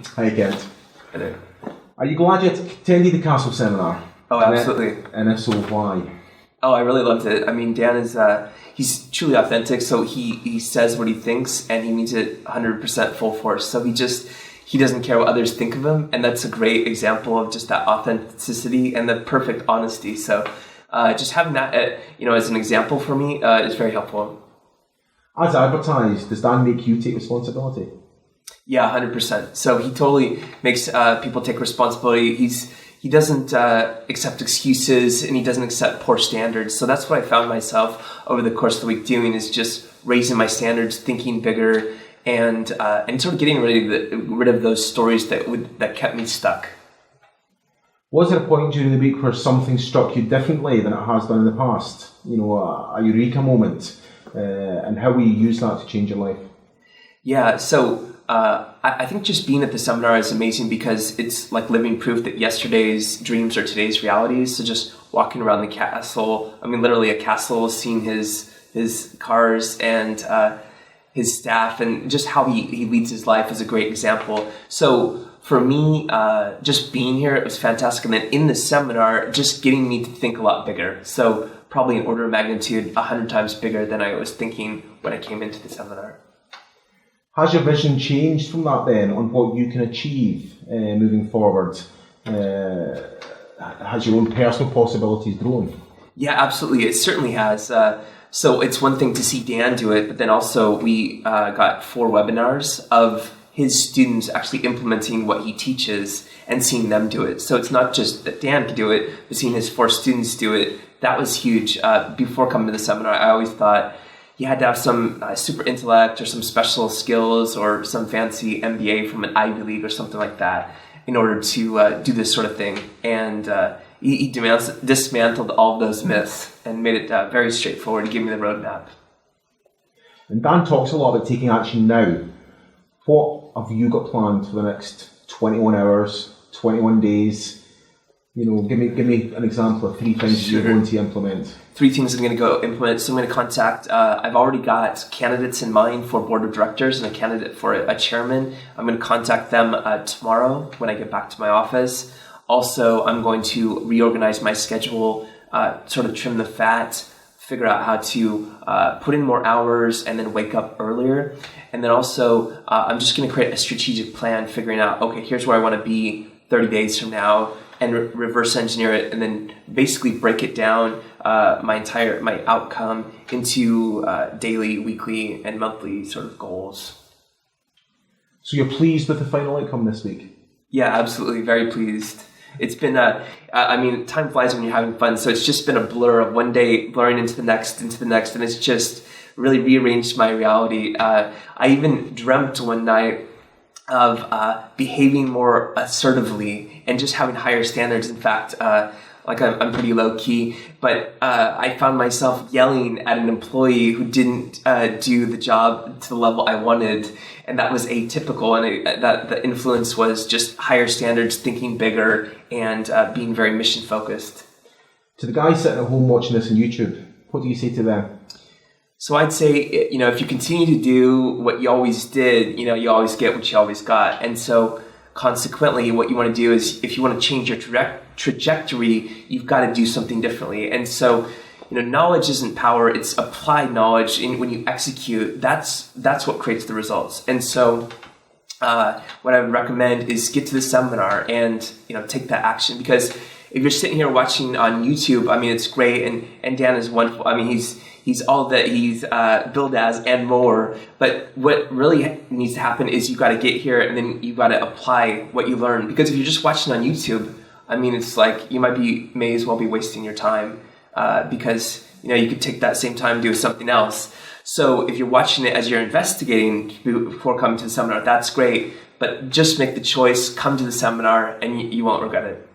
Hi, Kent. Hi there. Are you glad you attended the Castle Seminar? Oh, absolutely. And if so, why? Oh, I really loved it. I mean, Dan is, he's truly authentic, so he says what he thinks, and he means it 100% full force. So he doesn't care what others think of him, and that's a great example of just that authenticity and the perfect honesty. So just having that, as an example for me is very helpful. As advertised, does Dan make you take responsibility? Yeah, 100%. So he totally makes people take responsibility. He doesn't accept excuses, and he doesn't accept poor standards. So that's what I found myself over the course of the week doing, is just raising my standards, thinking bigger, and sort of getting rid of those stories that kept me stuck. Was there a point during the week where something struck you differently than it has done in the past? A Eureka moment, and how will you use that to change your life? Yeah, so I think just being at the seminar is amazing because it's like living proof that yesterday's dreams are today's realities. So just walking around the castle, literally a castle, seeing his cars and his staff, and just how he leads his life is a great example. So for me, just being here, it was fantastic. And then in the seminar, just getting me to think a lot bigger. So probably an order of magnitude 100 times bigger than I was thinking when I came into the seminar. Has your vision changed from that then on what you can achieve moving forward? Has your own personal possibilities grown? Yeah, absolutely. It certainly has. So it's one thing to see Dan do it, but then also we got 4 webinars of his students actually implementing what he teaches and seeing them do it. So it's not just that Dan could do it, but seeing his 4 students do it, that was huge. Before coming to the seminar, I always thought you had to have some super intellect or some special skills or some fancy MBA from an Ivy League or something like that in order to do this sort of thing. And he dismantled all of those myths and made it very straightforward to give me the roadmap. And Dan talks a lot about taking action now. What have you got planned for the next 21 hours, 21 days? Give me an example of 3 things you're going to implement. 3 things I'm going to go implement. So I'm going to contact, I've already got candidates in mind for board of directors and a candidate for a chairman. I'm going to contact them tomorrow when I get back to my office. Also, I'm going to reorganize my schedule, sort of trim the fat, figure out how to put in more hours and then wake up earlier. And then also, I'm just going to create a strategic plan, figuring out, okay, here's where I want to be 30 days from now, and reverse engineer it, and then basically break it down, my outcome into daily, weekly, and monthly sort of goals. So you're pleased with the final outcome this week? Yeah, absolutely, very pleased. It's been time flies when you're having fun, so it's just been a blur of one day blurring into the next, and it's just really rearranged my reality. I even dreamt one night of behaving more assertively and just having higher standards. In fact, I'm pretty low key, but I found myself yelling at an employee who didn't do the job to the level I wanted, and that was atypical. And that the influence was just higher standards, thinking bigger, and being very mission focused. To the guys sitting at home watching this on YouTube, what do you say to them? So I'd say, if you continue to do what you always did, you always get what you always got. And so consequently, what you want to do is, if you want to change your trajectory, you've got to do something differently. And so, knowledge isn't power, it's applied knowledge. And when you execute, that's what creates the results. And so what I would recommend is get to the seminar and, take that action. Because if you're sitting here watching on YouTube, it's great. And Dan is wonderful. He's all that he's billed as and more. But what really needs to happen is you got to get here, and then you got to apply what you learn. Because if you're just watching on YouTube, it's like you may as well be wasting your time because you could take that same time and do something else. So if you're watching it as you're investigating before coming to the seminar, that's great. But just make the choice, come to the seminar, and you won't regret it.